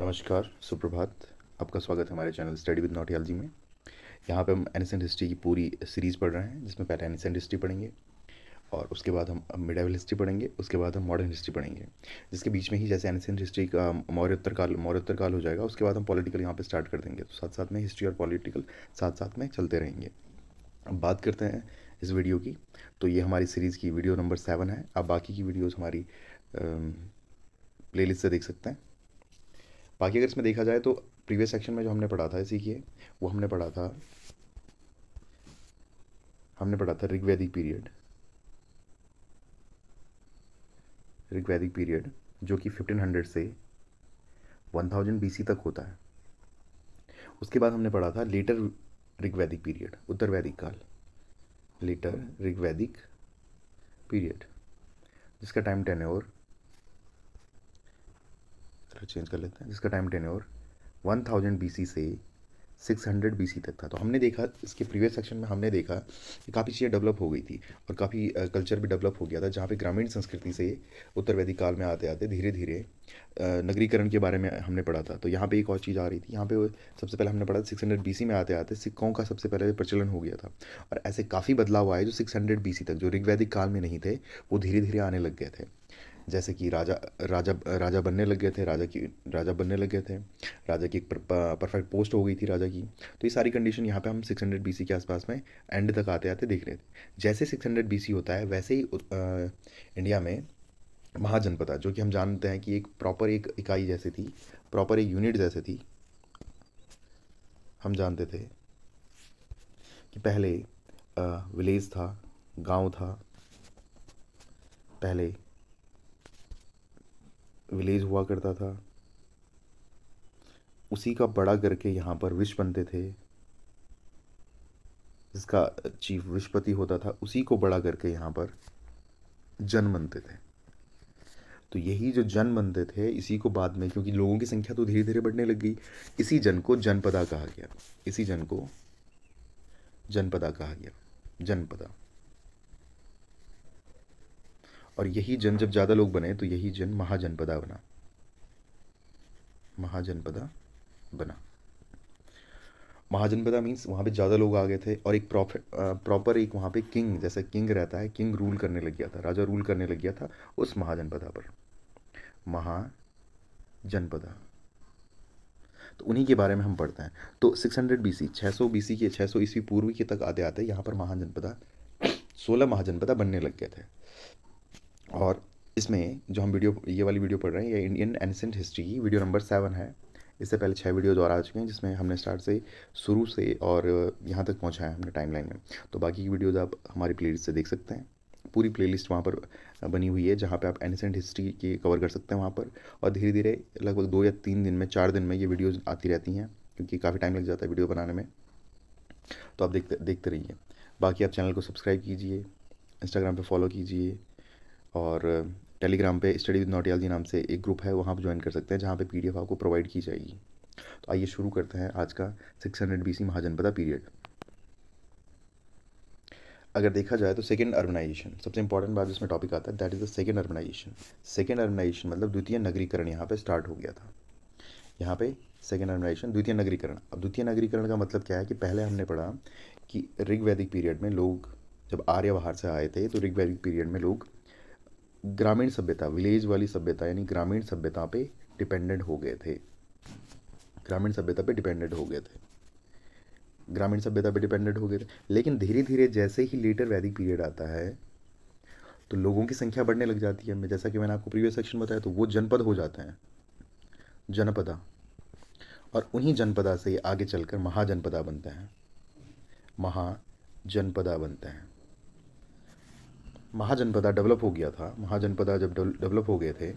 नमस्कार, सुप्रभात। आपका स्वागत है हमारे चैनल स्टडी विद नॉटियालजी में। यहाँ पे हम एनिसेंट हिस्ट्री की पूरी सीरीज़ पढ़ रहे हैं, जिसमें पहले एनिसेंट हिस्ट्री पढ़ेंगे और उसके बाद हम मिडाइवल हिस्ट्री पढ़ेंगे, उसके बाद हम मॉडर्न हिस्ट्री पढ़ेंगे। जिसके बीच में ही जैसे एनिसेंट हिस्ट्री का मौर्योत्तर काल हो जाएगा, उसके बाद हम पॉलिटिकल यहाँ पे स्टार्ट कर देंगे। तो साथ साथ में हिस्ट्री और पॉलिटिकल साथ साथ में चलते रहेंगे। अब बात करते हैं इस वीडियो की। तो ये हमारी सीरीज़ की वीडियो नंबर 7 है। आप बाकी की वीडियोज़ हमारी प्लेलिस्ट से देख सकते हैं। बाकी अगर इसमें देखा जाए तो प्रीवियस सेक्शन में जो हमने पढ़ा था, सीखिए, वो हमने पढ़ा था ऋग्वैदिक पीरियड जो कि 1500 से 1000 BC तक होता है। उसके बाद हमने पढ़ा था लेटर ऋग्वैदिक पीरियड, उत्तर वैदिक काल, लेटर ऋग्वैदिक पीरियड, जिसका टाइम टेन्योर चेंज कर लेते हैं, जिसका टाइम टेन्योर 1000 BC से 600 BC तक था। तो हमने देखा, इसके प्रीवियस सेक्शन में हमने देखा कि काफ़ी चीज़ें डेवलप हो गई थी और काफ़ी कल्चर भी डेवलप हो गया था, जहाँ पे ग्रामीण संस्कृति से उत्तर वैदिक काल में आते आते धीरे धीरे नगरीकरण के बारे में हमने पढ़ा था। तो यहाँ पे एक और चीज़ आ रही थी। यहाँ पे सबसे पहले हमने पढ़ा 600 BC में आते आते सिक्कों का सबसे पहले प्रचलन हो गया था, और ऐसे काफ़ी बदलाव आए जो 600 BC तक, जो ऋग्वैदिक काल में नहीं थे, वो धीरे धीरे आने लग गए थे। जैसे कि राजा बनने लग गए थे, राजा बनने लग गए थे, राजा की एक परफेक्ट पोस्ट हो गई थी राजा की। तो ये सारी कंडीशन यहाँ पे हम 600 BC के आसपास में एंड तक आते आते देख रहे थे। जैसे 600 BC होता है, वैसे ही इंडिया में महाजनपदा, जो कि हम जानते हैं कि एक प्रॉपर एक इकाई जैसे थी, प्रॉपर एक यूनिट जैसे थी। हम जानते थे कि पहले विलेज था, गांव था, पहले विलेज हुआ करता था, उसी का बड़ा करके यहाँ पर विश्व बनते थे, जिसका चीफ विश्वपति होता था, उसी को बड़ा करके यहाँ पर जन बनते थे। तो यही जो जन बनते थे, इसी को बाद में, क्योंकि लोगों की संख्या तो धीरे धीरे बढ़ने लग गई, इसी जन को जनपदा कहा गया, इसी जन को जनपदा कहा गया, जनपदा। और यही जन जब ज़्यादा लोग बने तो यही जन महाजनपदा बना, महाजनपदा बना। महाजनपदा मीन्स वहाँ पे ज़्यादा लोग आ गए थे, और एक प्रॉपर एक वहाँ पे किंग, जैसे किंग रहता है, किंग रूल करने लग गया था, राजा रूल करने लग गया था उस महाजनपदा पर, महाजनपदा। तो उन्हीं के बारे में हम पढ़ते हैं। तो 600 BC, 600 BC के 600 ईस्वी पूर्व के तक आते आते यहाँ पर महाजनपदा 16 महाजनपदा बनने लग गए थे। और इसमें जो हम ये वाली वीडियो पढ़ रहे हैं, ये इंडियन एंसेंट हिस्ट्री की वीडियो नंबर 7 है। इससे पहले 6 वीडियोज और आ चुके हैं, जिसमें हमने स्टार्ट से शुरू से और यहाँ तक पहुँचा है हमने टाइमलाइन में। तो बाकी की वीडियोज़ आप हमारी प्लेलिस्ट से देख सकते हैं। पूरी प्लेलिस्ट वहाँ पर बनी हुई है, जहाँ पे आप एनिसेंट हिस्ट्री की कवर कर सकते हैं वहाँ पर। और धीरे धीरे लगभग 2 या 3 दिन में, 4 दिन में ये वीडियोज़ आती रहती हैं, क्योंकि काफ़ी टाइम लग जाता है वीडियो बनाने में। तो आप देखते रहिए। बाकी आप चैनल को सब्सक्राइब कीजिए, इंस्टाग्राम पर फॉलो कीजिए, और टेलीग्राम पे स्टडी विद नॉटियालजी नाम से एक ग्रुप है, वहाँ पर ज्वाइन कर सकते हैं, जहाँ पे PDF आपको प्रोवाइड की जाएगी। तो आइए शुरू करते हैं आज का 600 BC महाजनपदा पीरियड। अगर देखा जाए तो सेकेंड अर्बनाइजेशन, सबसे इंपॉर्टेंट बात जिसमें टॉपिक आता है, that is the second urbanization. Second urbanization मतलब द्वितीय नगरीकरण यहाँ पे स्टार्ट हो गया था। यहाँ पे सेकेंड अर्बनाइजेशन, द्वितीय नगरीकरण। अब द्वितीय नगरीकरण का मतलब क्या है कि पहले हमने पढ़ा कि ऋग्वैदिक पीरियड में लोग, जब आर्य बाहर से आए थे, तो ऋग्वैदिक पीरियड में लोग ग्रामीण सभ्यता, विलेज वाली सभ्यता यानी ग्रामीण सभ्यता पे डिपेंडेंट हो गए थे, ग्रामीण सभ्यता पे डिपेंडेंट हो गए थे, ग्रामीण सभ्यता पे डिपेंडेंट हो गए थे। लेकिन धीरे धीरे जैसे ही लेटर वैदिक पीरियड आता है, तो लोगों की संख्या बढ़ने लग जाती है। जैसा कि मैंने आपको प्रीवियस सेक्शन बताया, तो वो जनपद हो जाते हैं, जनपदा। और उन्हीं जनपदा से आगे चलकर महाजनपदा बनते हैं, महाजनपदा बनते हैं। महाजनपदा डेवलप हो गया था। महाजनपदा जब डेवलप हो गए थे,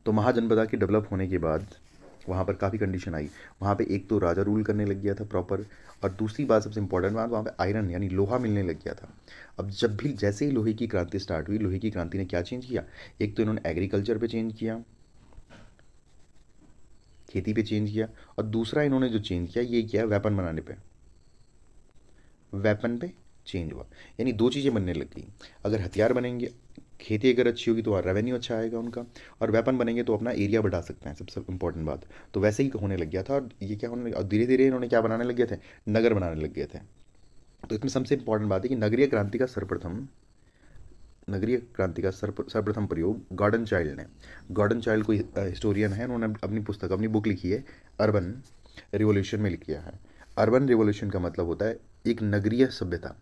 तो महाजनपदा के डेवलप होने के बाद वहाँ पर काफ़ी कंडीशन आई। वहाँ पे एक तो राजा रूल करने लग गया था प्रॉपर, और दूसरी बात, सबसे इंपॉर्टेंट बात, वहाँ पे आयरन यानी लोहा मिलने लग गया था। अब जब भी जैसे ही लोहे की क्रांति स्टार्ट हुई, लोहे की क्रांति ने क्या चेंज किया, एक तो इन्होंने एग्रीकल्चर पे चेंज किया, खेती पे चेंज किया, और दूसरा इन्होंने जो चेंज किया, ये किया वेपन बनाने पे, वेपन पे चेंज हुआ। यानी 2 चीज़ें बनने लग गई। अगर हथियार बनेंगे, खेती अगर अच्छी होगी तो रेवेन्यू अच्छा आएगा उनका, और वेपन बनेंगे तो अपना एरिया बढ़ा सकते हैं, सबसे इंपॉर्टेंट बात। तो वैसे ही होने लग गया था, और ये क्या होने, और धीरे धीरे इन्होंने क्या बनाने लग गए थे, नगर बनाने लग गए थे। तो इसमें सबसे इंपॉर्टेंट बात है कि नगरीय क्रांति का सर्वप्रथम प्रयोग गॉर्डन चाइल्ड ने, गॉर्डन चाइल्ड कोई हिस्टोरियन है, उन्होंने अपनी बुक लिखी है अर्बन रिवॉल्यूशन में लिखी है। अर्बन रिवॉल्यूशन का मतलब होता है एक नगरीय सभ्यता।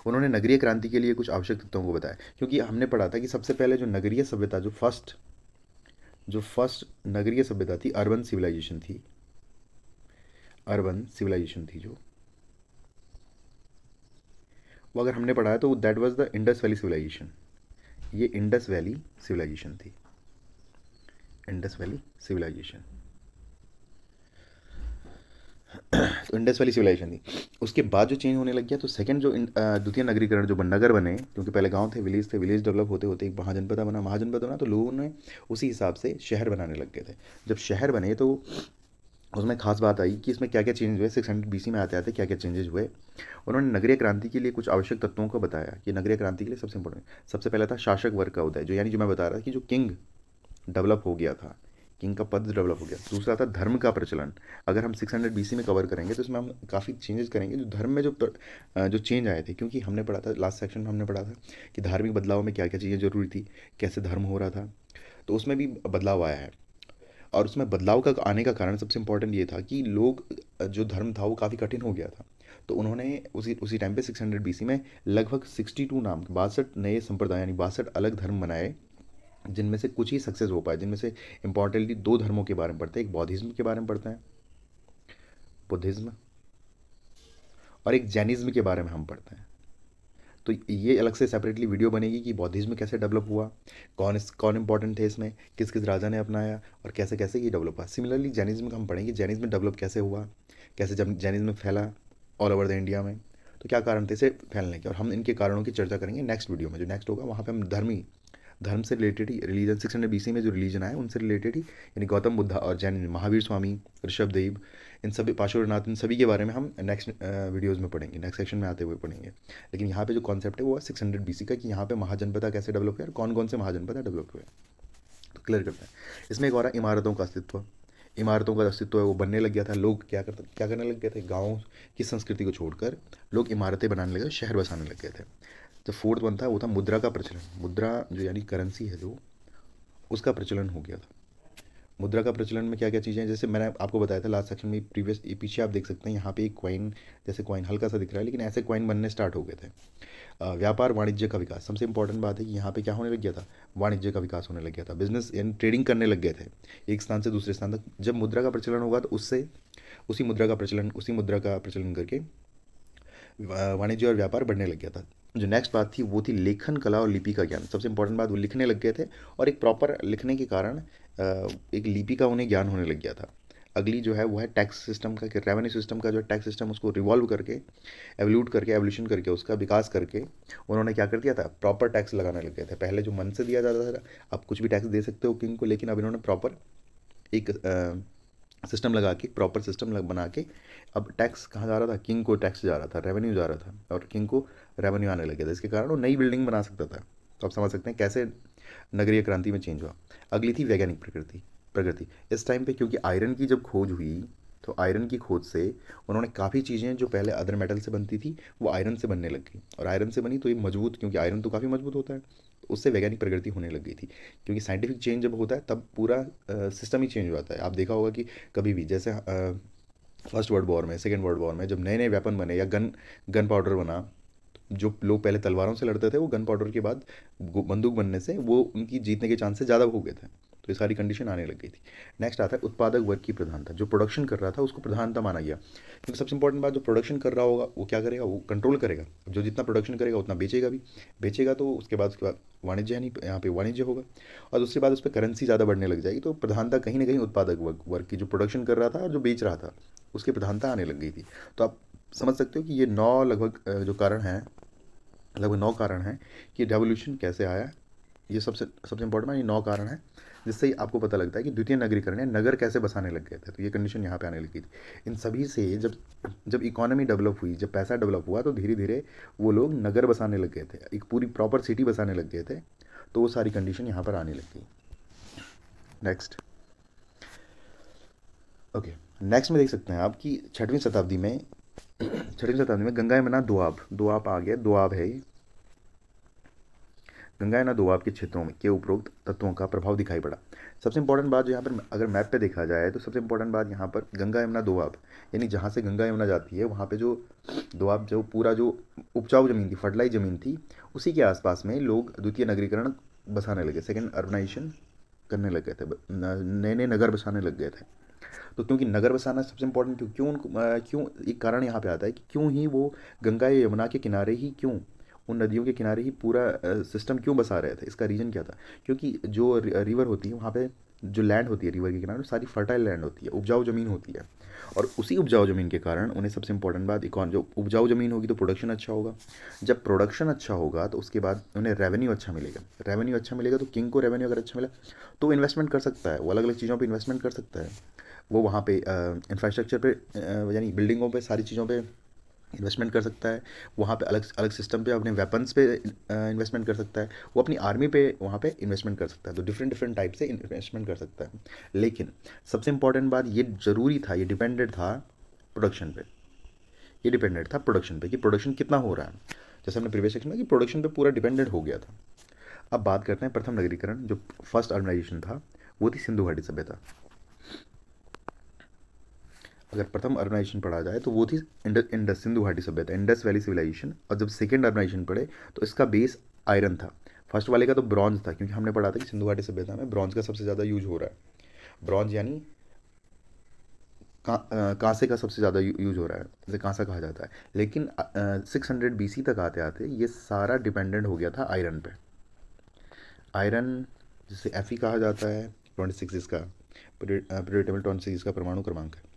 उन्होंने नगरीय क्रांति के लिए कुछ आवश्यक तत्वों को बताया, क्योंकि हमने पढ़ा था कि सबसे पहले जो नगरीय सभ्यता, जो फर्स्ट नगरीय सभ्यता थी, अर्बन सिविलाइजेशन थी जो, वो अगर हमने पढ़ा है तो that was the Indus valley civilization. ये इंडस वैली सिविलाइजेशन थी, इंडस वैली सिविलाइजेशन। तो इंडस वैली सिविलाइजेशन थी। उसके बाद जो चेंज होने लग गया, तो सेकंड जो द्वितीय नगरीकरण, जो नगर बने, क्योंकि पहले गांव थे, विलेज डेवलप होते होते एक महाजनपद बना, तो लोगों ने उसी हिसाब से शहर बनाने लग गए थे। जब शहर बने तो उसमें खास बात आई कि इसमें क्या क्या चेंज हुए, 600 BC में आते आते क्या क्या चेंजेस हुए। उन्होंने नगरीय क्रांति के लिए कुछ आवश्यक तत्वों को बताया कि नगरीय क्रांति के लिए सबसे पहला था शासक वर्ग का उदय, जो यानी जो मैं बता रहा था कि जो किंग डेवलप हो गया था, किंग का पद डेवलप हो गया। दूसरा था धर्म का प्रचलन। अगर हम 600 BC में कवर करेंगे तो इसमें हम काफ़ी चेंजेस करेंगे, जो धर्म में जो चेंज आए थे, क्योंकि हमने पढ़ा था लास्ट सेक्शन में, हमने पढ़ा था कि धार्मिक बदलाव में क्या क्या चीज़ें जरूरी थी, कैसे धर्म हो रहा था, तो उसमें भी बदलाव आया है। और उसमें बदलाव का आने का कारण सबसे इंपॉर्टेंट ये था कि लोग, जो धर्म था वो काफ़ी कठिन हो गया था, तो उन्होंने उसी टाइम पे 600 BC में लगभग 62 नाम 62 नए संप्रदाय यानी 62 अलग धर्म बनाए, जिनमें से कुछ ही सक्सेस हो पाए, जिनमें से इंपॉर्टेंटली 2 धर्मों के बारे में पढ़ते हैं, एक बौद्धिज्म के बारे में पढ़ते हैं, बुद्धिज्म, और एक जैनिज्म के बारे में हम पढ़ते हैं। तो ये अलग से सेपरेटली वीडियो बनेगी कि बौद्धिज्म कैसे डेवलप हुआ, कौन इंपॉर्टेंट थे इसमें, किस किस राजा ने अपनाया, और कैसे कैसे ये डेवलप हुआ। सिमिलरली जैनिज्म का हम पढ़ेंगे, जैनिज्म डेवलप कैसे हुआ, कैसे जब जैनिज्म फैला ऑल ओवर द इंडिया में, तो क्या कारण थे इसे फैलने के, और हम इनके कारणों की चर्चा करेंगे नेक्स्ट वीडियो में। जो नेक्स्ट होगा वहाँ पे हम धर्म से रिलेटेड ही, रिलीजन 600 BC में जो रिलीजन आए उनसे रिलेटेड ही, यानी गौतम बुद्धा और जैन, महावीर स्वामी, ऋषभदेव, इन सभी, पार्श्वनाथ, इन सभी के बारे में हम नेक्स्ट वीडियोज़ में पढ़ेंगे, नेक्स्ट सेक्शन में आते हुए पढ़ेंगे। लेकिन यहाँ पे जो कॉन्सेप्ट है वो है 600 BC का, कि यहाँ पे महाजनपदा कैसे डेवलप हुआ और कौन कौन से महाजनपदा डेवलप हुए, तो क्लियर करते हैं। इसमें एक और है इमारतों का अस्तित्व। इमारतों का अस्तित्व है वो बनने लग गया था। लोग क्या करने लग गए थे, गाँव की संस्कृति को छोड़कर लोग इमारतें बनाने लगे, शहर बसाने लग गए थे। जो फोर्थ वन था वो था मुद्रा का प्रचलन। मुद्रा जो यानी करेंसी है, जो उसका प्रचलन हो गया था। मुद्रा का प्रचलन में क्या क्या चीज़ें हैं, जैसे मैंने आपको बताया था लास्ट सेक्शन में, प्रीवियस पीछे आप देख सकते हैं, यहाँ पे एक कॉइन, जैसे कॉइन हल्का सा दिख रहा है, लेकिन ऐसे कॉइन बनने स्टार्ट हो गए थे। व्यापार वाणिज्य का विकास, सबसे इंपॉर्टेंट बात है कि यहाँ पे क्या होने लग गया था, वाणिज्य का विकास होने लग गया था। बिजनेस यानी ट्रेडिंग करने लग गए थे एक स्थान से दूसरे स्थान तक। जब मुद्रा का प्रचलन होगा तो उससे उसी मुद्रा का प्रचलन करके वाणिज्य और व्यापार बढ़ने लग गया था। जो नेक्स्ट बात थी वो थी लेखन कला और लिपि का ज्ञान। सबसे इंपॉर्टेंट बात, वो लिखने लग गए थे, और एक प्रॉपर लिखने के कारण एक लिपि का उन्हें ज्ञान होने लग गया था। अगली जो है वो है टैक्स सिस्टम का, रेवेन्यू सिस्टम का, जो टैक्स सिस्टम उसको रिवॉल्व करके, एवोल्यूशन करके, उसका विकास करके उन्होंने क्या कर दिया था, प्रॉपर टैक्स लगाने लग गए थे। पहले जो मन से दिया जाता था, आप कुछ भी टैक्स दे सकते हो किंग को, लेकिन अब इन्होंने प्रॉपर एक सिस्टम लगा के, प्रॉपर सिस्टम बना के, अब टैक्स कहाँ जा रहा था, किंग को टैक्स जा रहा था, रेवेन्यू जा रहा था, और किंग को रेवेन्यू आने लगे था। इसके कारण वो नई बिल्डिंग बना सकता था। तो आप समझ सकते हैं कैसे नगरीय क्रांति में चेंज हुआ। अगली थी वैज्ञानिक प्रगति। इस टाइम पे क्योंकि आयरन की जब खोज हुई, तो आयरन की खोज से उन्होंने काफ़ी चीज़ें जो पहले अदर मेटल से बनती थी वो आयरन से बनने लग गई, और आयरन से बनी तो ये मजबूत, क्योंकि आयरन तो काफ़ी मजबूत होता है, तो उससे वैज्ञानिक प्रगति होने लग गई थी। क्योंकि साइंटिफिक चेंज जब होता है तब पूरा सिस्टम ही चेंज हो जाता है। आप देखा होगा कि कभी भी, जैसे फर्स्ट वर्ल्ड वॉर में, सेकेंड वर्ल्ड वॉर में, जब नए नए वेपन बने या गन पाउडर बना, जो लोग पहले तलवारों से लड़ते थे वो गन पाउडर के बाद बंदूक बनने से वो उनकी जीतने के चांसेस ज़्यादा हो गए थे। तो ये सारी कंडीशन आने लग गई थी। नेक्स्ट आता है उत्पादक वर्ग की प्रधानता। जो प्रोडक्शन कर रहा था उसको प्रधानता माना गया, क्योंकि सबसे इंपॉर्टेंट बात, जो प्रोडक्शन कर रहा होगा वो क्या करेगा, वो कंट्रोल करेगा। जो जितना प्रोडक्शन करेगा उतना बेचेगा तो उसके बाद वाणिज्य, यानी यहाँ पे वाणिज्य होगा, और दूसरी बात उस पर करेंसी ज़्यादा बढ़ने लग जाएगी। तो प्रधानता कहीं ना कहीं उत्पादक वर्ग की, जो प्रोडक्शन कर रहा था और जो बेच रहा था, उसकी प्रधानता आने लग गई थी। तो आप समझ सकते हो कि ये 9 लगभग जो कारण हैं, लगभग 9 कारण हैं कि रेवोल्यूशन कैसे आया। ये सबसे इंपॉर्टेंट है, ये 9 कारण हैं, जिससे ही आपको पता लगता है कि द्वितीय नगरीकरण है, नगर कैसे बसाने लग गए थे। तो ये कंडीशन यहाँ पे आने लगी थी। इन सभी से जब इकोनॉमी डेवलप हुई, जब पैसा डेवलप हुआ, तो धीरे धीरे वो लोग नगर बसाने लग गए थे, एक पूरी प्रॉपर सिटी बसाने लग गए थे। तो वो सारी कंडीशन यहाँ पर आने लग गई। नेक्स्ट, ओके, नेक्स्ट में देख सकते हैं आप कि छठवीं शताब्दी में गंगा यमुना दोआब आ गया, दोआब है ये। गंगा यमुना दोआब के क्षेत्रों में के उपरोक्त तत्वों का प्रभाव दिखाई पड़ा। सबसे इंपॉर्टेंट बात जो यहाँ पर अगर मैप पे देखा जाए तो सबसे इंपॉर्टेंट बात यहाँ पर गंगा यमुना दोआब, यानी जहाँ से गंगा यमुना जाती है वहाँ पे जो दोआब, जो पूरा जो उपजाऊ ज़मीन थी, फर्टिलाइज ज़मीन थी, उसी के आसपास में लोग द्वितीय नगरीकरण बसाने लगे, सेकेंड अर्बनाइजेशन करने लग गए थे, नए नए नगर बसाने लग गए थे। तो क्योंकि नगर बसाना सबसे इंपॉर्टेंट, क्यों एक कारण यहाँ पे आता है कि क्यों ही वो गंगा या यमुना के किनारे ही, क्यों उन नदियों के किनारे ही पूरा सिस्टम क्यों बसा रहे थे, इसका रीज़न क्या था? क्योंकि जो रिवर होती है वहाँ पे जो लैंड होती है रिवर के किनारे, सारी फर्टाइल लैंड होती है, उपजाऊ ज़मीन होती है, और उसी उपजाऊ ज़मीन के कारण उन्हें सबसे इंपॉर्टेंट बात, जो उपजाऊ ज़मीन होगी तो प्रोडक्शन अच्छा होगा, जब प्रोडक्शन अच्छा होगा तो उसके बाद उन्हें रेवेन्यू अच्छा मिलेगा, रेवेन्यू अच्छा मिलेगा तो किंग को रेवेन्यू अगर अच्छा मिला तो इन्वेस्टमेंट कर सकता है, वो अलग अलग चीज़ों पर इन्वेस्टमेंट कर सकता है, वो वहाँ पे इंफ्रास्ट्रक्चर पे यानी बिल्डिंगों पे, सारी चीज़ों पे इन्वेस्टमेंट कर सकता है, वहाँ पे अलग अलग सिस्टम पे अपने वेपन्स पे इन्वेस्टमेंट कर सकता है, वो अपनी आर्मी पे वहाँ पे इन्वेस्टमेंट कर सकता है, तो डिफरेंट डिफरेंट टाइप से इन्वेस्टमेंट कर सकता है। लेकिन सबसे इंपॉर्टेंट बात ये ज़रूरी था, ये डिपेंडेंट था प्रोडक्शन पे, ये डिपेंडेंट था प्रोडक्शन पे कि प्रोडक्शन कितना हो रहा है, जैसे हमने प्रीवियस सेक्शन में कि प्रोडक्शन पे पूरा डिपेंडेंट हो गया था। अब बात करते हैं प्रथम नगरीकरण, जो फर्स्ट अर्बनाइजेशन था वो थी सिंधु घाटी सभ्यता। अगर प्रथम अर्बनाइजेशन पढ़ा जाए तो वो थी इंडस सिंधु घाटी सभ्यता, इंडस वैली सिविलाइजेशन, और जब सेकेंड अर्बनाइजेशन पढ़े तो इसका बेस आयरन था। फर्स्ट वाले का तो ब्रॉन्ज था, क्योंकि हमने पढ़ा था कि सिंधु घाटी सभ्यता में ब्रॉन्ज का सबसे ज़्यादा यूज हो रहा है, ब्रॉन्ज यानी कांसे का सबसे ज़्यादा यूज हो रहा है, जैसे कांसा कहा जाता है। लेकिन 600 BC तक आते आते ये सारा डिपेंडेंट हो गया था आयरन पे। आयरन जिसे Fe कहा जाता है, 26 इसका पीरियड टेबल 26 इसका परमाणु क्रमांक है।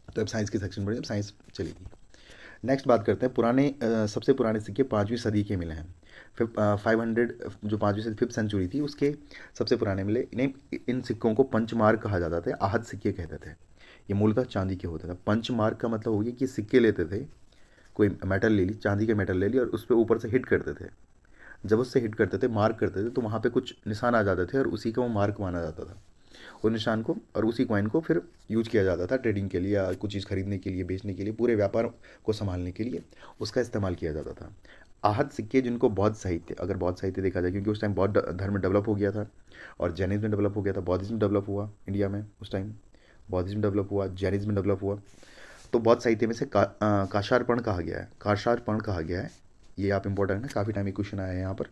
तो अब साइंस की सेक्शन पढ़िए, अब साइंस चलेगी। नेक्स्ट बात करते हैं पुराने सबसे पुराने सिक्के 5वीं सदी के मिले हैं। 500 जो 5वीं सदी 5th सेंचुरी थी उसके सबसे पुराने मिले। इन्हें इन सिक्कों को पंचमार्क कहा जाता था, आहत सिक्के कहते थे। ये मूलतः चांदी के होते थे। पंचमार्क का मतलब हो गया कि सिक्के लेते थे, कोई मेटल ले ली, चांदी के मेटल ले ली, और उस पर ऊपर से हिट करते थे। जब उससे हिट करते थे, मार्क करते थे, तो वहाँ पे कुछ निशान आ जाते थे और उसी का वो मार्क माना जाता था। उस निशान को और उसी कॉइन को फिर यूज किया जाता था ट्रेडिंग के लिए, या कुछ चीज़ खरीदने के लिए, बेचने के लिए, पूरे व्यापार को संभालने के लिए उसका इस्तेमाल किया जाता था। आहत सिक्के जिनको बौद्ध साहित्य, अगर बौद्ध साहित्य देखा जाए, क्योंकि उस टाइम बौद्ध धर्म डेवलप हो गया था और जैनिज्म डेवलप हो गया था, बौद्धिज्म डेवलप हुआ इंडिया में उस टाइम, बौद्धिज्म डेवलप हुआ, जैनिज्म डेवलप हुआ। तो बौद्ध साहित्य में से काशार्पण कहा गया है, काशार्पण कहा गया है। ये आप इंपॉर्टेंट है, काफ़ी टाइम में क्वेश्चन आया है यहाँ पर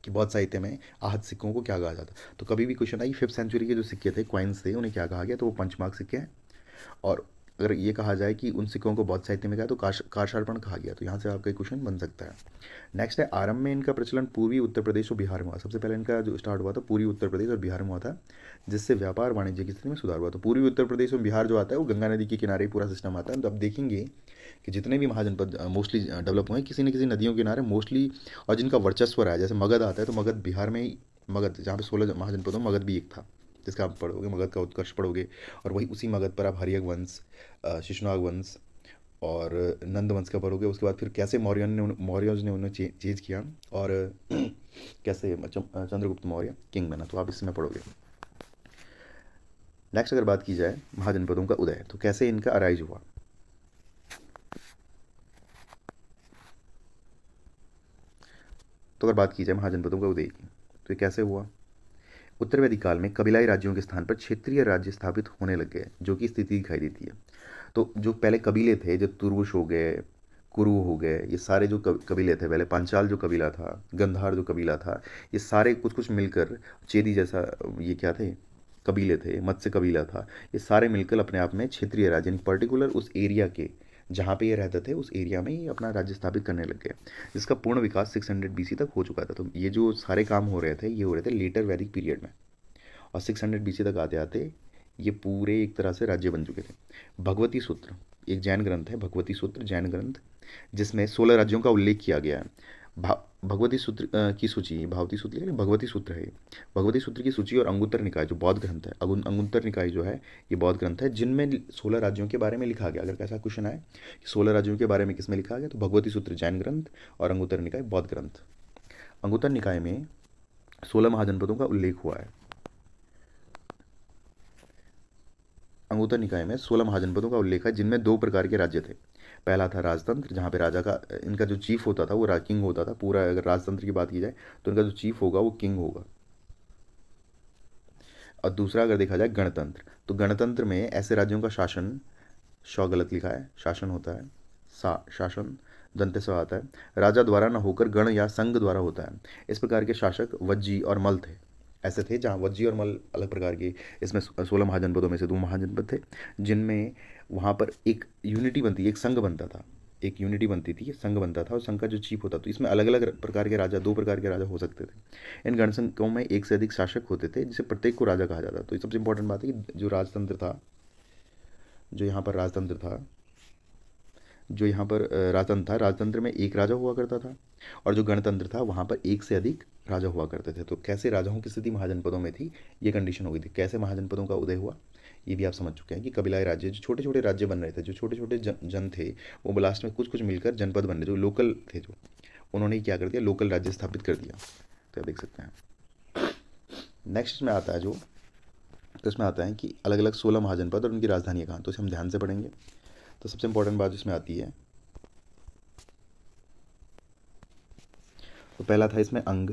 कि बौद्ध साहित्य में आहत सिक्कों को क्या कहा जाता। तो कभी भी क्वेश्चन आई 5th सेंचुरी के जो सिक्के थे, क्वाइंस थे, उन्हें क्या कहा गया, तो वो पंचमार्क सिक्के हैं। और अगर ये कहा जाए कि उन सिक्कों को बौद्ध साहित्य में कहा तो काशार्पण कहा गया, तो यहाँ से आपका क्वेश्चन बन सकता है। नेक्स्ट है, आरंभ में इनका प्रचलन पूर्वी उत्तर प्रदेश और बिहार में हुआ। सबसे पहले इनका जो स्टार्ट हुआ था पूर्वी उत्तर प्रदेश और बिहार में हुआ था, जिससे व्यापार वाणिज्य की स्थिति में सुधार हुआ। तो पूर्वी उत्तर प्रदेश और बिहार जो आता है वो गंगा नदी के किनारे पूरा सिस्टम आता है। तो अब देखेंगे कि जितने भी महाजनपद मोस्टली डेवलप हुए हैं किसी न किसी नदियों के किनारे मोस्टली, और जिनका वर्चस्व रहा है, जैसे मगध आता है तो मगध बिहार में ही, मगध जहाँ पे 16 महाजनपदों में मगध भी एक था, जिसका आप पढ़ोगे, मगध का उत्कर्ष पढ़ोगे, और वही उसी मगध पर आप हरियक वंश, शिशुनाग वंश और नंद वंश का पढ़ोगे। उसके बाद फिर कैसे मौर्यज ने उन्हें चेंज किया, और कैसे चंद्रगुप्त मौर्य किंग बना, तो आप इसमें पढ़ोगे। नेक्स्ट अगर बात की जाए महाजनपदों का उदय, तो कैसे इनका अराइज हुआ। तो अगर बात की जाए महाजनपदों का उदय की, तो ये कैसे हुआ। उत्तर वैदिक काल में कबीलाई राज्यों के स्थान पर क्षेत्रीय राज्य स्थापित होने लग गए, जो कि स्थिति दिखाई देती है। तो जो पहले कबीले थे, जो तुरुष हो गए, कुरु हो गए, ये सारे जो कबीले थे, पहले पांचाल जो कबीला था, गंधार जो कबीला था, ये सारे कुछ कुछ मिलकर, चेदी जैसा ये क्या थे, कबीले थे, मत्स्य कबीला था, ये सारे मिलकर अपने आप में क्षेत्रीय राज्य, यानी पर्टिकुलर उस एरिया के जहाँ पे ये रहते थे उस एरिया में ही अपना राज्य स्थापित करने लग गए, जिसका पूर्ण विकास 600 BC तक हो चुका था। तो ये जो सारे काम हो रहे थे ये हो रहे थे लेटर वैदिक पीरियड में, और 600 BC तक आते आते ये पूरे एक तरह से राज्य बन चुके थे। भगवती सूत्र एक जैन ग्रंथ है, भगवती सूत्र जैन ग्रंथ, जिसमें 16 राज्यों का उल्लेख किया गया है। भगवती सूत्र की सूची, भावती सूत्र लेकिन भगवती सूत्र है, भगवती सूत्र की सूची और अंगुत्तर निकाय जो बौद्ध ग्रंथ है, अंगुत्तर निकाय जो है ये बौद्ध ग्रंथ है, जिनमें 16 राज्यों के बारे में लिखा गया। अगर कैसा क्वेश्चन आए कि 16 राज्यों के बारे में किसमें लिखा गया, तो भगवती सूत्र जैन ग्रंथ और अंगुत्तर निकाय बौद्ध ग्रंथ। अंगुत्तर निकाय में 16 महाजनपदों का उल्लेख हुआ है। अंगुत्तर निकाय में 16 महाजनपदों का उल्लेख है, जिनमें 2 प्रकार के राज्य थे। पहला था राजतंत्र, जहाँ पे राजा का, इनका जो चीफ होता था वो किंग होता था। पूरा अगर राजतंत्र की बात की जाए तो इनका जो चीफ होगा वो किंग होगा। और दूसरा अगर देखा जाए गणतंत्र, तो गणतंत्र में ऐसे राज्यों का शासन, गलत लिखा है, शासन होता है, शासन दंते से आता है, राजा द्वारा न होकर गण या संघ द्वारा होता है। इस प्रकार के शासक वज्जी और मल थे, ऐसे थे जहाँ वज्जी और मल अलग प्रकार के। इसमें 16 महाजनपदों में से 2 महाजनपद थे, जिनमें वहाँ पर एक यूनिटी बनती, एक संघ बनता था, एक यूनिटी बनती थी, संघ बनता था, और संघ का जो चीफ होता, तो इसमें अलग अलग प्रकार के राजा, 2 प्रकार के राजा हो सकते थे। इन गणसंघों में एक से अधिक शासक होते थे, जिसे प्रत्येक को राजा कहा जाता। तो ये सबसे इंपॉर्टेंट बात है कि जो राजतंत्र था, जो यहाँ पर राजतंत्र था, जो यहाँ पर राजतंत्र था, राजतंत्र में एक राजा हुआ करता था, और जो गणतंत्र था वहाँ पर एक से अधिक राजा हुआ करते थे। तो कैसे राजाओं की स्थिति महाजनपदों में थी, ये कंडीशन हो गई थी। कैसे महाजनपदों का उदय हुआ ये भी आप समझ चुके हैं कि कबीलाई राज्य, जो छोटे छोटे राज्य बन रहे थे, जो छोटे छोटे जन थे, वो लास्ट में कुछ कुछ मिलकर जनपद बन रहे, जो लोकल थे, जो उन्होंने क्या कर दिया, लोकल राज्य स्थापित कर दिया। तो आप देख सकते हैं। नेक्स्ट में आता है जो, तो इसमें आता है कि अलग अलग 16 महाजनपद और उनकी राजधानियाँ कहाँ, तो इसे हम ध्यान से पढ़ेंगे। तो सबसे इंपॉर्टेंट बात इसमें आती है, तो पहला था इसमें अंग,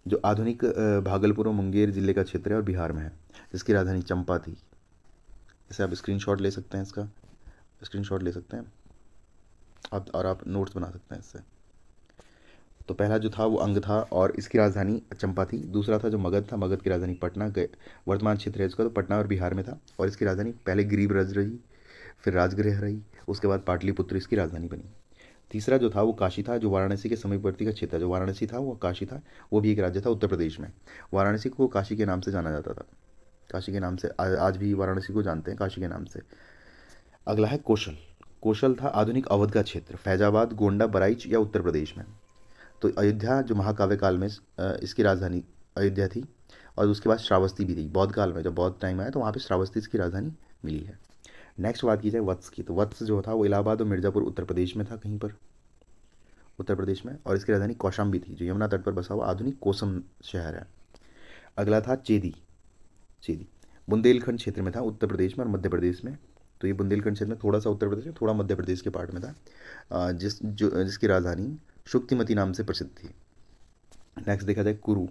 जो आधुनिक भागलपुर और मुंगेर जिले का क्षेत्र है और बिहार में है, जिसकी राजधानी चंपा थी। इसे आप स्क्रीनशॉट ले सकते हैं, इसका स्क्रीनशॉट ले सकते हैं आप, और आप नोट्स बना सकते हैं इससे। तो पहला जो था वो अंग था और इसकी राजधानी चंपा थी। दूसरा था जो मगध था, मगध की राजधानी पटना, वर्तमान क्षेत्र है इसका, तो पटना और बिहार में था, और इसकी राजधानी पहले गिरिब्रज रही, फिर राजगृह रही, उसके बाद पाटलिपुत्र इसकी राजधानी बनी। तीसरा जो था वो काशी था, जो वाराणसी के समीपवर्ती का क्षेत्र है। जो वाराणसी था वो काशी था, वो भी एक राज्य था उत्तर प्रदेश में। वाराणसी को काशी के नाम से जाना जाता था, काशी के नाम से, आज भी वाराणसी को जानते हैं काशी के नाम से। अगला है कौशल। कौशल था आधुनिक अवध का क्षेत्र, फैजाबाद, गोंडा, बराइच या उत्तर प्रदेश में। तो अयोध्या जो महाकाव्य काल में इसकी राजधानी अयोध्या थी, और उसके बाद श्रावस्ती भी थी। बौद्ध काल में जब बौद्ध टाइम आया तो वहाँ पे श्रावस्ती इसकी राजधानी मिली है। नेक्स्ट बात की जाए वत्स की, तो वत्स जो था वो इलाहाबाद और मिर्ज़ापुर उत्तर प्रदेश में था, कहीं पर उत्तर प्रदेश में, और इसकी राजधानी कौशाम्बी थी, जो यमुना तट पर बसा हुआ आधुनिक कोसम शहर है। अगला था चेदी। चेदी बुंदेलखंड क्षेत्र में था, उत्तर प्रदेश में और मध्य प्रदेश में। तो ये बुंदेलखंड क्षेत्र में थोड़ा सा उत्तर प्रदेश में, थोड़ा मध्य प्रदेश के पार्ट में था, जिसकी राजधानी शुक्तिमती नाम से प्रसिद्ध थी। नेक्स्ट देखा जाए कुरु,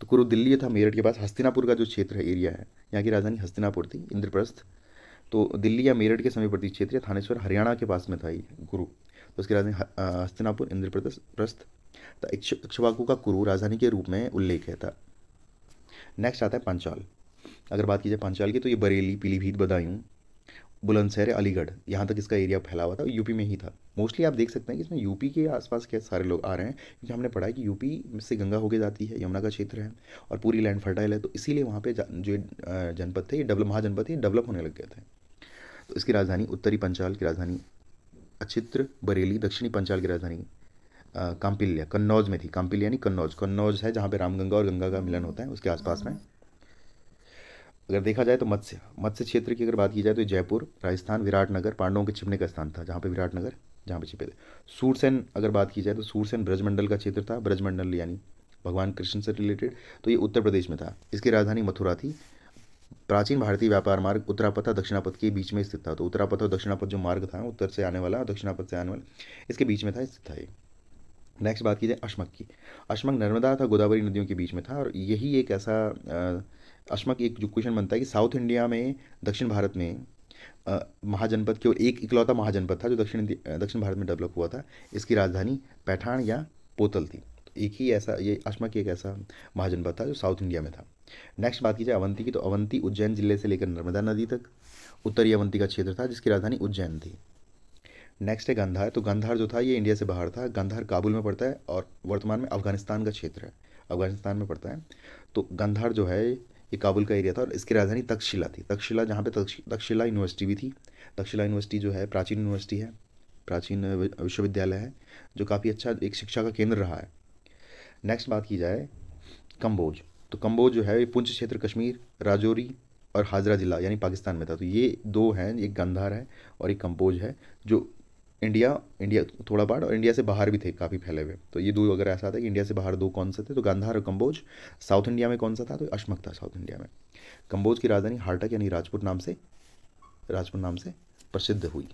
तो कुरु दिल्ली था मेरठ के पास, हस्तिनापुर का जो क्षेत्र है, एरिया है, यहाँ की राजधानी हस्तिनापुर थी, इंद्रप्रस्थ। तो दिल्ली या मेरठ के समीपवर्ती क्षेत्र, थानेश्वर हरियाणा के पास में था ये कुरु, तो उसकी राजधानी हस्तिनापुर, इंद्रप्रस्थ। तो इक्ष्वाकु का कुरु राजधानी के रूप में उल्लेख है था। नेक्स्ट आता है पांचाल। अगर बात की जाए पांचाल की, तो ये बरेली, पीलीभीत, बदायूं, बुलंदशहर, अलीगढ़, यहाँ तक इसका एरिया फैला हुआ था, यूपी में ही था। मोस्टली आप देख सकते हैं कि इसमें यूपी के आसपास के सारे लोग आ रहे हैं, क्योंकि हमने पढ़ा है कि यूपी से गंगा होके जाती है, यमुना का क्षेत्र है, और पूरी लैंड फर्टाइल है, तो इसीलिए वहाँ पे जो जनपद थे, ये महाजनपद थे, डेवलप होने लग गए थे। तो इसकी राजधानी, उत्तरी पंचाल की राजधानी अचित्र बरेली, दक्षिणी पंचाल की राजधानी काम्पिल्या, कन्नौज में थी। काम्पिल्या यानी कन्नौज, कन्नौज है जहाँ पे रामगंगा और गंगा का मिलन होता है, उसके आसपास में। अगर देखा जाए तो मत्स्य क्षेत्र की अगर बात की जाए तो जयपुर, राजस्थान, विराटनगर पांडवों के छिपने का स्थान था, जहाँ पे विराटनगर, जहाँ पे छिपे थे। सूरसेन अगर बात की जाए तो सूरसेन ब्रजमंडल का क्षेत्र था, ब्रजमंडल यानी भगवान कृष्ण से रिलेटेड, तो ये उत्तर प्रदेश में था। इसकी राजधानी मथुरा थी। प्राचीन भारतीय व्यापार मार्ग उत्तरापथ और दक्षिणापथ के बीच में स्थित था। तो उत्तरापथ और दक्षिणापथ जो मार्ग था, उत्तर से आने वाला और दक्षिणापथ से आने वाला, इसके बीच में था, स्थित था ये। नेक्स्ट बात की जाए अश्मक की। अश्मक नर्मदा तथा गोदावरी नदियों के बीच में था, और यही एक ऐसा अश्मक एक जो क्वेश्चन बनता है कि साउथ इंडिया में, दक्षिण भारत में महाजनपद केवल एक इकलौता महाजनपद था जो दक्षिण भारत में डेवलप हुआ था। इसकी राजधानी पैठान या पोतल थी। तो एक ही ऐसा, ये अश्मक एक ऐसा महाजनपद था जो साउथ इंडिया में था। नेक्स्ट बात की जाए अवंती की, तो अवंती उज्जैन जिले से लेकर नर्मदा नदी तक उत्तरी अवंती का क्षेत्र था, जिसकी राजधानी उज्जैन थी। नेक्स्ट है गांधार। तो गांधार जो था ये इंडिया से बाहर था। गांधार काबुल में पड़ता है और वर्तमान में अफगानिस्तान का क्षेत्र है, अफगानिस्तान में पड़ता है। तो गांधार जो है ये काबुल का एरिया था, और इसकी राजधानी तक्षशिला थी। तक्षशिला, जहाँ पे तक्षशिला यूनिवर्सिटी भी थी। तक्षशिला यूनिवर्सिटी जो है प्राचीन यूनिवर्सिटी है, प्राचीन विश्वविद्यालय है, जो काफ़ी अच्छा एक शिक्षा का केंद्र रहा है। नेक्स्ट बात की जाए कम्बोज। तो कम्बोज जो है ये पुंछ क्षेत्र, कश्मीर, राजौरी और हाजरा जिला यानी पाकिस्तान में था। तो ये दो हैं, एक गांधार है और एक कम्बोज है, जो इंडिया इंडिया थोड़ा पार्ट, और इंडिया से बाहर भी थे काफ़ी फैले हुए। तो ये दो अगर ऐसा आता है कि इंडिया से बाहर दो कौन से थे, तो गांधार और कंबोज। साउथ इंडिया में कौन सा था, तो अशमक था साउथ इंडिया में। कंबोज की राजधानी हार्टक यानी राजपूत नाम से प्रसिद्ध हुई।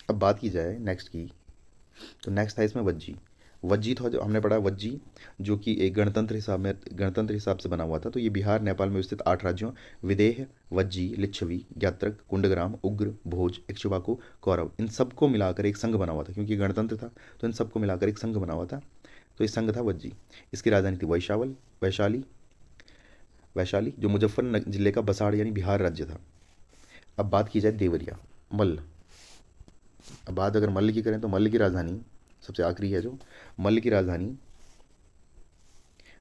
अब बात की जाए नेक्स्ट की, तो नेक्स्ट था इसमें वज्जी। वज्जी था जो हमने पढ़ा, वज्जी जो कि एक गणतंत्र हिसाब से बना हुआ था। तो ये बिहार नेपाल में स्थित 8 राज्यों विदेह, वज्जी, लिच्छवी, ज्ञात्रक, कुंडग्राम, उग्र, भोज, इक्ष्वाकु, कौरव, इन सबको मिलाकर एक संघ बना हुआ था। क्योंकि गणतंत्र था तो इन सबको मिलाकर एक संघ बना हुआ था। तो ये संघ था वज्जी। इसकी राजधानी थी वैशाली। वैशाली जो मुजफ्फर जिले का बसाड़ यानी बिहार राज्य था। अब बात की जाए देवरिया, मल्ल। अब बात अगर मल्ल की करें तो मल्ल की राजधानी सबसे आखिरी है जो, मल्ल की राजधानी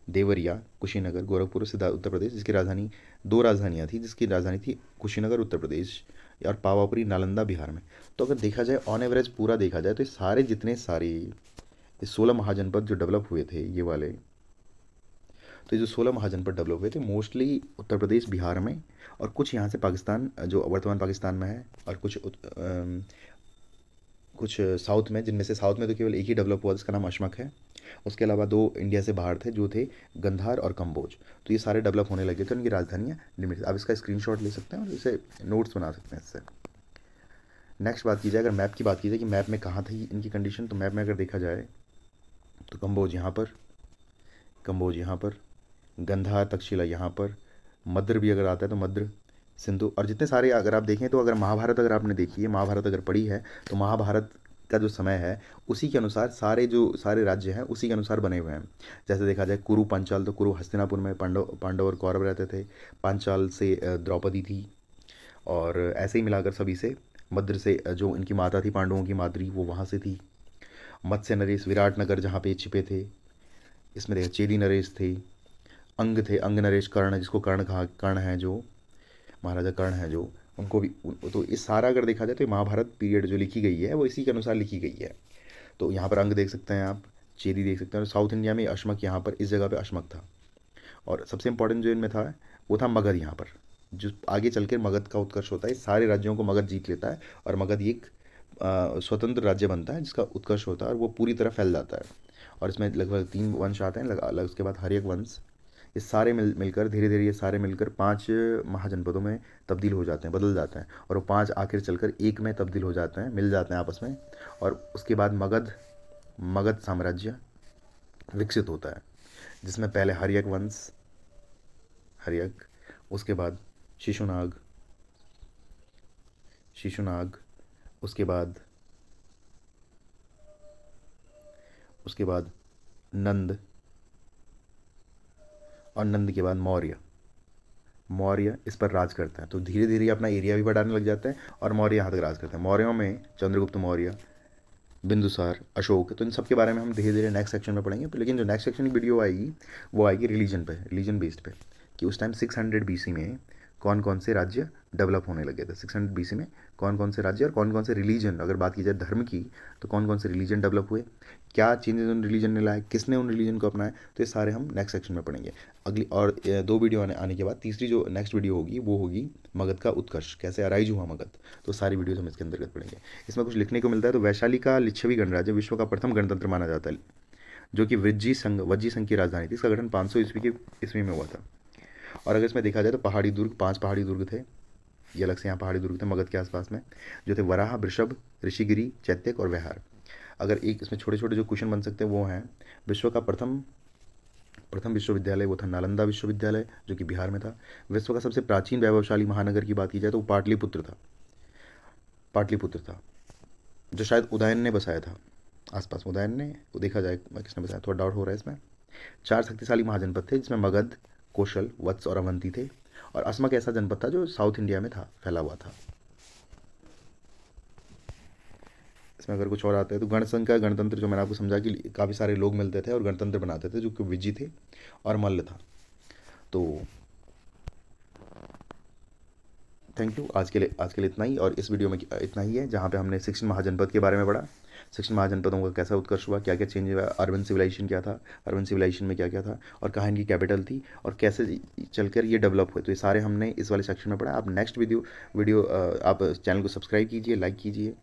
देवरिया, कुशीनगर, गोरखपुर, सिद्धा उत्तर प्रदेश। जिसकी राजधानी, दो राजधानियाँ थी, जिसकी राजधानी थी कुशीनगर उत्तर प्रदेश और पावापुरी नालंदा बिहार में। तो अगर देखा जाए ऑन एवरेज पूरा देखा जाए तो ये सारे जितने सारे ये 16 महाजनपद जो डेवलप हुए थे ये वाले, तो ये जो 16 महाजनपद डेवलप हुए थे मोस्टली उत्तर प्रदेश बिहार में, और कुछ यहाँ से पाकिस्तान जो वर्तमान पाकिस्तान में है, और कुछ साउथ में, जिनमें से साउथ में तो केवल एक ही डेवलप हुआ जिसका नाम अशमक है। उसके अलावा दो इंडिया से बाहर थे जो थे गंधार और कंबोज। तो ये सारे डेवलप होने लगे थे, उनकी राजधानियाँ लिमिटेड। आप इसका स्क्रीनशॉट ले सकते हैं और इसे नोट्स बना सकते हैं इससे। नेक्स्ट बात की जाए, अगर मैप की बात की जाए कि मैप में कहाँ थी इनकी कंडीशन, तो मैप में अगर देखा जाए तो कंबोज यहाँ पर, गंधार तक्षशिला यहाँ पर, मद्र भी अगर आता है तो मद्र, सिंधु, और जितने सारे अगर आप देखें तो अगर महाभारत अगर आपने देखी है, महाभारत अगर पढ़ी है, तो महाभारत का जो समय है उसी के अनुसार सारे राज्य हैं उसी के अनुसार बने हुए हैं। जैसे देखा जाए कुरु पांचाल, तो कुरु हस्तिनापुर में पांडव और कौरव रहते थे। पांचाल से द्रौपदी थी, और ऐसे ही मिलाकर सभी से, मद्र से जो इनकी माता थी पांडवों की माद्री वो वहाँ से थी। मत्स्य नरेश विराटनगर जहाँ पे छिपे थे, इसमें देखा चेदी नरेश थे। अंग नरेश कर्ण, जिसको कर्ण है जो महाराजा कर्ण है जो, उनको भी तो इस सारा अगर देखा जाए तो महाभारत पीरियड जो लिखी गई है वो इसी के अनुसार लिखी गई है। तो यहाँ पर अंग देख सकते हैं आप, चेदी देख सकते हैं, और साउथ इंडिया में अशमक यहाँ पर इस जगह पे अशमक था। और सबसे इंपॉर्टेंट जो इनमें था वो था मगध। यहाँ पर जो आगे चल कर मगध का उत्कर्ष होता है, सारे राज्यों को मगध जीत लेता है, और मगध एक स्वतंत्र राज्य बनता है जिसका उत्कर्ष होता है और वो पूरी तरह फैल जाता है। और इसमें लगभग 3 वंश आते हैं अलग, उसके बाद हर्यक वंश। ये सारे मिलकर धीरे धीरे ये सारे मिलकर 5 महाजनपदों में तब्दील हो जाते हैं, बदल जाते हैं, और वो 5 आखिर चलकर एक में तब्दील हो जाते हैं, मिल जाते हैं आपस में। और उसके बाद मगध साम्राज्य विकसित होता है, जिसमें पहले हर्यक, उसके बाद शिशुनाग, उसके बाद नंद, और नंद के बाद मौर्य इस पर राज करता है। तो धीरे धीरे अपना एरिया भी बढ़ाने लग जाते हैं और मौर्य यहाँ तक राज करते हैं। मौर्यों में चंद्रगुप्त मौर्य, बिंदुसार, अशोक, तो इन सब के बारे में हम धीरे धीरे नेक्स्ट सेक्शन में पढ़ेंगे। लेकिन जो नेक्स्ट सेक्शन की वीडियो आएगी वो आएगी रिलीजन बेस्ड पे, कि उस टाइम 600 BC में कौन कौन से राज्य डेवलप होने लगे थे। 600 BC में कौन कौन से राज्य और कौन कौन से रिलीजन, अगर बात की जाए धर्म की, तो कौन कौन से रिलीजन डेवलप हुए, क्या चेंजेस उन रिलीजन ने लाए, किसने उन रिलीजन को अपनाया, तो ये सारे हम नेक्स्ट सेक्शन में पढ़ेंगे। अगली और 2 वीडियो आने के बाद तीसरी जो नेक्स्ट वीडियो होगी वो होगी मगध का उत्कर्ष, कैसे अराइज हुआ मगध। तो सारी वीडियोज हम इसके अंतर्गत पढ़ेंगे। इसमें कुछ लिखने को मिलता है, तो वैशाली का लिच्छवी गणराज्य विश्व का प्रथम गणतंत्र माना जाता है, जो कि वज्जी संघ की राजधानी थी। इसका गठन 500 ईस्वी में हुआ था। और अगर इसमें देखा जाए तो 5 पहाड़ी दुर्ग थे, ये अलग से यहाँ पहाड़ी दुर्ग थे मगध के आसपास में, जो थे वराह, वृषभ, ऋषिगिरी, चैत्यक और विहार। अगर एक इसमें छोटे छोटे जो क्वेश्चन बन सकते हैं वो हैं, विश्व का प्रथम विश्वविद्यालय वो था नालंदा विश्वविद्यालय, जो कि बिहार में था। विश्व का सबसे प्राचीन वैभवशाली महानगर की बात की जाए तो वो पाटलिपुत्र था, जो शायद उदयन ने बसाया था आसपास। उदयन ने, वो देखा जाए किसने बसाया, थोड़ा डाउट हो रहा है इसमें। 4 शक्तिशाली महाजनपद थे जिसमें मगध, कौशल, वत्स और अवंती थे। और असमक ऐसा जनपद था जो साउथ इंडिया में था, फैला हुआ था। इसमें अगर कुछ और आता है तो गणसंघ का गणतंत्र, जो मैंने आपको समझा कि काफ़ी सारे लोग मिलते थे और गणतंत्र बनाते थे, जो कि विज्जी थे और मल्ल था। तो थैंक यू, आज के लिए इतना ही। और इस वीडियो में इतना ही है, जहाँ पे हमने 16 महाजनपद के बारे में पढ़ा। सेक्शन महाजनपदों का कैसा उत्कर्ष हुआ, क्या क्या चेंज हुआ, अर्बन सिविलाइजेशन क्या था, अर्बन सिविलाइजेशन में क्या क्या था, और कहाँ इनकी कैपिटल थी, और कैसे चलकर ये डेवलप हुए। तो ये सारे हमने इस वाले सेक्शन में पढ़ा। आप नेक्स्ट वीडियो आप चैनल को सब्सक्राइब कीजिए, लाइक कीजिए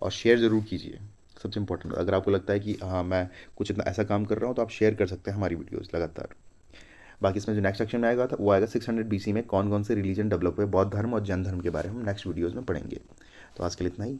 और शेयर ज़रूर कीजिए। सबसे इंपॉर्टेंट, अगर आपको लगता है कि हाँ मैं कुछ इतना ऐसा काम कर रहा हूँ तो आप शेयर कर सकते हैं हमारी वीडियोज़ लगातार। बाकी इसमें जो नेक्स्ट सेक्शन में आएगा था वो आएगा 600 BC में कौन कौन से रिलीजन डेवलप हुए, बौद्ध धर्म और जैन धर्म के बारे में हम नेक्स्ट वीडियोज़ में पढ़ेंगे। तो आज के लिए इतना ही।